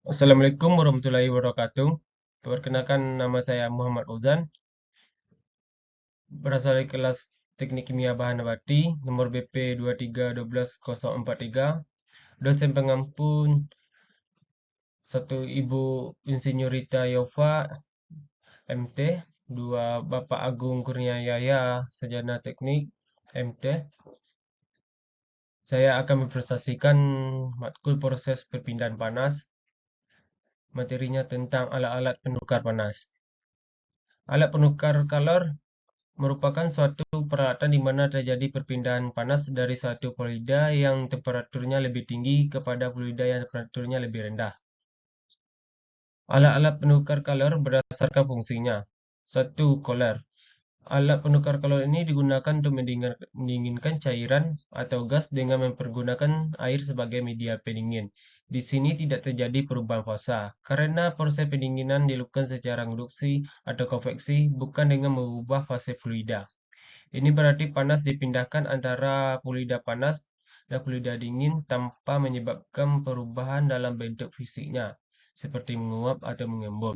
Assalamualaikum warahmatullahi wabarakatuh. Perkenalkan nama saya Muhammad Fauzan, berasal dari kelas Teknik Kimia Bahan Nabati, nomor BP 2312043. Dosen pengampun satu Ibu Insinyurita Yova MT, dua Bapak Agung Kurniayaya Sarjana Teknik MT. Saya akan mempresentasikan matkul proses perpindahan panas. Materinya tentang alat-alat penukar panas. Alat penukar kalor merupakan suatu peralatan di mana terjadi perpindahan panas dari suatu fluida yang temperaturnya lebih tinggi kepada fluida yang temperaturnya lebih rendah. Alat-alat penukar kalor berdasarkan fungsinya. 1. Koler. Alat penukar kalor ini digunakan untuk mendinginkan cairan atau gas dengan mempergunakan air sebagai media pendingin. Di sini tidak terjadi perubahan fasa, karena proses pendinginan dilakukan secara induksi atau konveksi, bukan dengan mengubah fase fluida. Ini berarti panas dipindahkan antara fluida panas dan fluida dingin tanpa menyebabkan perubahan dalam bentuk fisiknya, seperti menguap atau mengembun.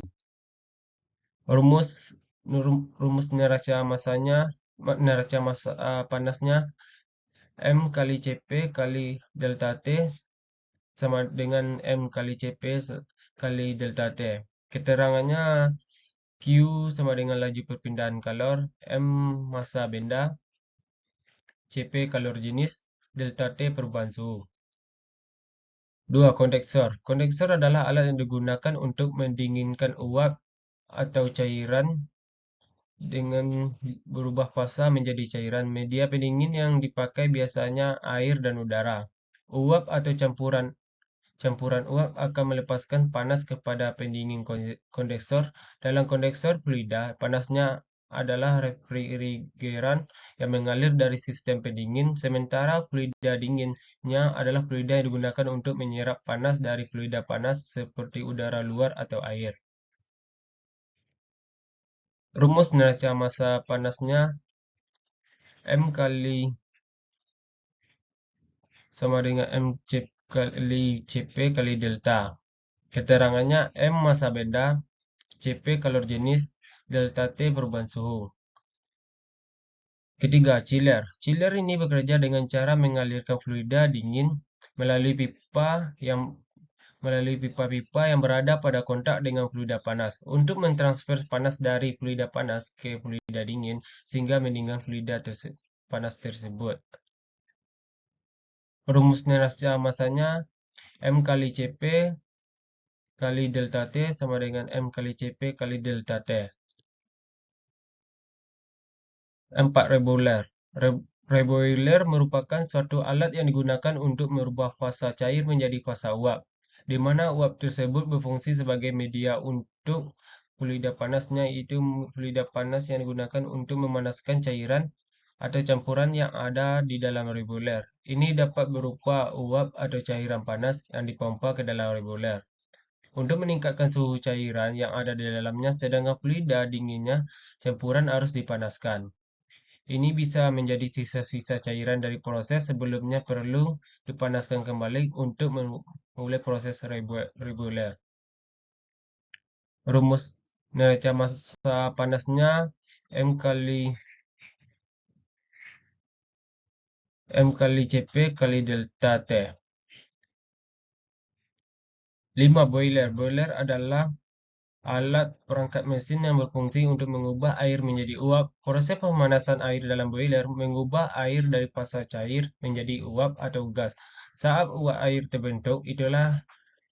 Rumus rumus neraca masanya, neraca massa panasnya M kali Cp kali delta T sama dengan M kali Cp kali delta T. Keterangannya Q sama dengan laju perpindahan kalor, M massa benda, Cp kalor jenis, delta T perubahan suhu. 2. Kondeksor. Kondeksor adalah alat yang digunakan untuk mendinginkan uap atau cairan dengan berubah fasa menjadi cairan. Media pendingin yang dipakai biasanya air dan udara. Uap atau campuran uap akan melepaskan panas kepada pendingin kondeksor. Dalam kondeksor fluida, panasnya adalah refrigeran yang mengalir dari sistem pendingin, sementara fluida dinginnya adalah fluida yang digunakan untuk menyerap panas dari fluida panas seperti udara luar atau air. Rumus neraca massa panasnya M kali sama dengan kali Cp kali delta. Keterangannya M massa benda, Cp kalor jenis, delta T perubahan suhu. Ketiga, chiller. Chiller ini bekerja dengan cara mengalirkan fluida dingin melalui pipa-pipa yang berada pada kontak dengan fluida panas untuk mentransfer panas dari fluida panas ke fluida dingin sehingga mendinginkan fluida panas tersebut. Rumus neraca massanya M kali Cp kali delta T sama dengan M kali Cp kali delta T. 4. Reboiler. Reboiler merupakan suatu alat yang digunakan untuk merubah fasa cair menjadi fasa uap, di mana uap tersebut berfungsi sebagai media untuk fluida panasnya, yaitu fluida panas yang digunakan untuk memanaskan cairan atau campuran yang ada di dalam reboiler. Ini dapat berupa uap atau cairan panas yang dipompa ke dalam reboiler untuk meningkatkan suhu cairan yang ada di dalamnya, sedangkan fluida dinginnya campuran harus dipanaskan. Ini bisa menjadi sisa-sisa cairan dari proses sebelumnya perlu dipanaskan kembali untuk memulai proses reboiler. Rumus neraca massa panasnya M kali Cp kali delta T. 5. Boiler. Boiler adalah alat perangkat mesin yang berfungsi untuk mengubah air menjadi uap. Proses pemanasan air dalam boiler mengubah air dari fasa cair menjadi uap atau gas. Saat uap air terbentuk, itulah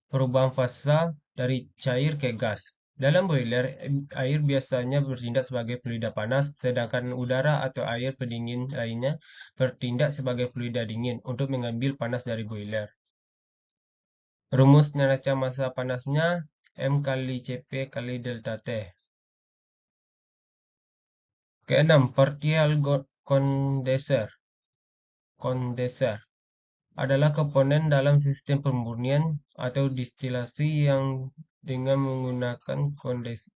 perubahan fasa dari cair ke gas. Dalam boiler, air biasanya bertindak sebagai fluida panas, sedangkan udara atau air pendingin lainnya bertindak sebagai fluida dingin untuk mengambil panas dari boiler. Rumus neraca massa panasnya M kali Cp kali delta T. Keenam, partial condenser. Kondenser adalah komponen dalam sistem pemurnian atau distilasi yang dengan menggunakan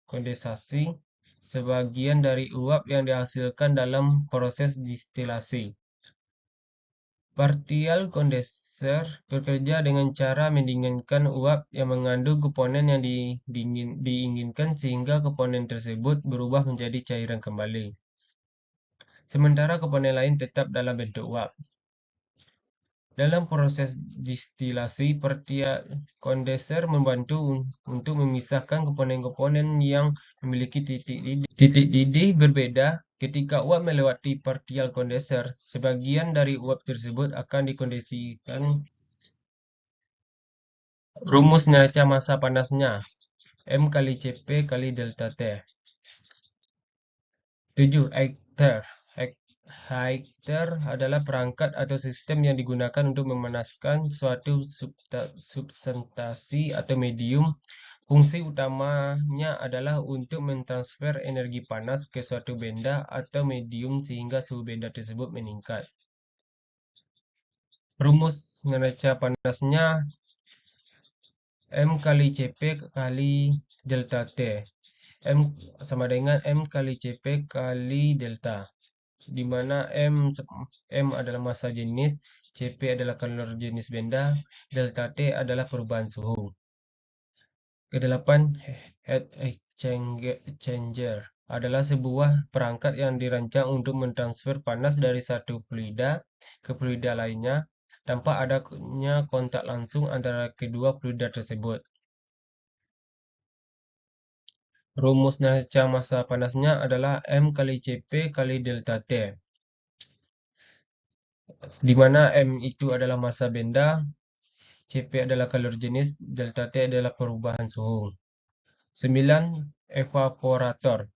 kondensasi sebagian dari uap yang dihasilkan dalam proses distilasi. Partial kondenser bekerja dengan cara mendinginkan uap yang mengandung komponen yang diinginkan sehingga komponen tersebut berubah menjadi cairan kembali. Sementara komponen lain tetap dalam bentuk uap. Dalam proses distilasi, partial kondenser membantu untuk memisahkan komponen-komponen yang memiliki titik didih berbeda. Ketika uap melewati partial kondenser, sebagian dari uap tersebut akan dikondensasikan. Rumus neraca massa panasnya, M kali Cp kali delta T. 7. Heater. Heater adalah perangkat atau sistem yang digunakan untuk memanaskan suatu substansi atau medium. Fungsi utamanya adalah untuk mentransfer energi panas ke suatu benda atau medium sehingga suhu benda tersebut meningkat. Rumus neraca panasnya M kali Cp kali delta T. M sama dengan M kali Cp kali delta, di mana M adalah massa jenis, Cp adalah kalor jenis benda, delta T adalah perubahan suhu. Kedelapan, heat exchanger adalah sebuah perangkat yang dirancang untuk mentransfer panas dari satu fluida ke fluida lainnya tanpa adanya kontak langsung antara kedua fluida tersebut. Rumus neraca massa panasnya adalah M kali Cp kali delta T, di mana M itu adalah massa benda, Cp adalah kalor jenis, delta T adalah perubahan suhu. 9. Evaporator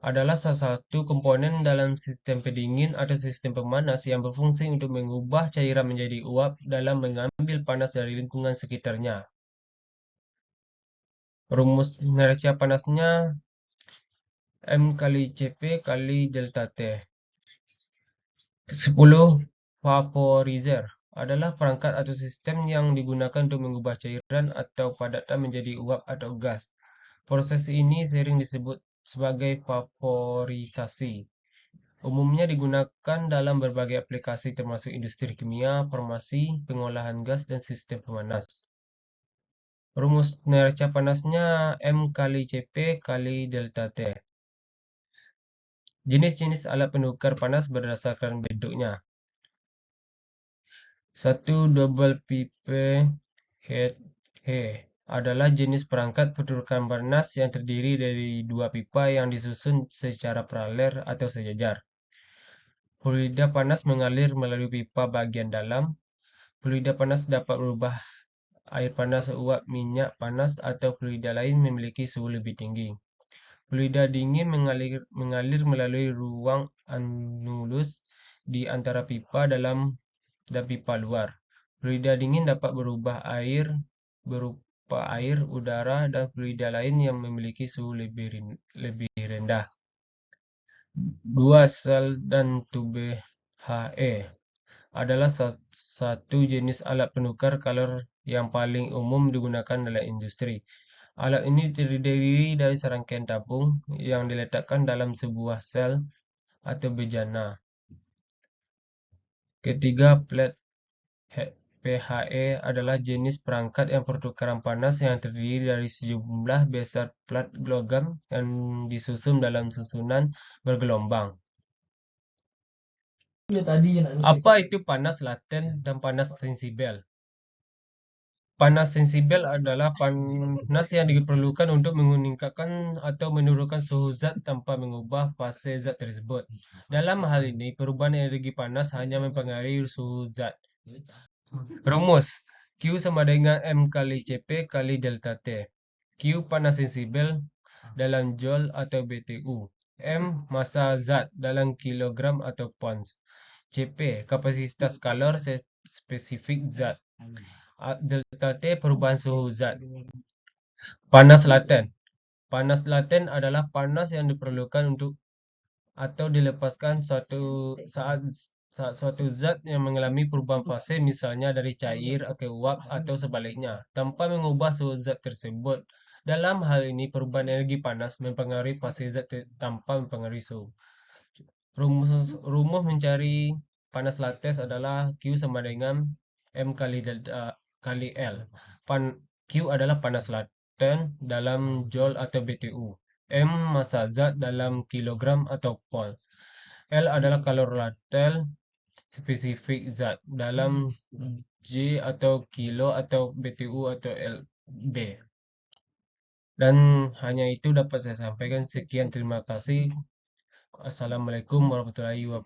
adalah salah satu komponen dalam sistem pendingin atau sistem pemanas yang berfungsi untuk mengubah cairan menjadi uap dalam mengambil panas dari lingkungan sekitarnya. Rumus neraca panasnya M kali Cp kali delta T. 10. Vaporizer adalah perangkat atau sistem yang digunakan untuk mengubah cairan atau padatan menjadi uap atau gas. Proses ini sering disebut sebagai vaporisasi. Umumnya digunakan dalam berbagai aplikasi termasuk industri kimia, farmasi, pengolahan gas, dan sistem pemanas. Rumus neraca panasnya M kali Cp kali delta T. Jenis-jenis alat penukar panas berdasarkan bentuknya. 1. Double pipe head adalah jenis perangkat penukar panas yang terdiri dari dua pipa yang disusun secara paralel atau sejajar. Fluida panas mengalir melalui pipa bagian dalam. Fluida panas dapat berubah air panas, uap, minyak panas, atau fluida lain memiliki suhu lebih tinggi. Fluida dingin mengalir melalui ruang anulus di antara pipa dalam dan pipa luar. Fluida dingin dapat berubah air berupa air, udara, dan fluida lain yang memiliki suhu lebih rendah. 2. Sel dan tube HE adalah satu jenis alat penukar kalor yang paling umum digunakan dalam industri. Alat ini terdiri dari serangkaian tabung yang diletakkan dalam sebuah sel atau bejana. Ketiga, plate PHE adalah jenis perangkat yang pertukaran panas yang terdiri dari sejumlah besar plat logam yang disusun dalam susunan bergelombang. Apa itu panas laten dan panas sensibel? Panas sensibel adalah panas yang diperlukan untuk meningkatkan atau menurunkan suhu zat tanpa mengubah fase zat tersebut. Dalam hal ini, perubahan energi panas hanya mempengaruhi suhu zat. Rumus Q sama dengan M kali Cp kali delta T. Q panas sensibel dalam joule atau BTU. M massa zat dalam kilogram atau pounds. Cp kapasitas kalor spesifik zat. Delta T perubahan suhu zat. Panas laten. Panas laten adalah panas yang diperlukan untuk atau dilepaskan saat suatu zat yang mengalami perubahan fase, misalnya dari cair ke uap atau sebaliknya, tanpa mengubah suhu zat tersebut. Dalam hal ini, perubahan energi panas mempengaruhi fase zat tanpa mempengaruhi suhu. Rumus mencari panas lates adalah Q sama dengan M kali delta kali L. Q adalah panas laten dalam joule atau BTU. M massa zat dalam kilogram atau pol. L adalah kalor laten spesifik zat dalam J atau kilo atau BTU atau LB. Dan hanya itu dapat saya sampaikan. Sekian, terima kasih. Assalamualaikum warahmatullahi wabarakatuh.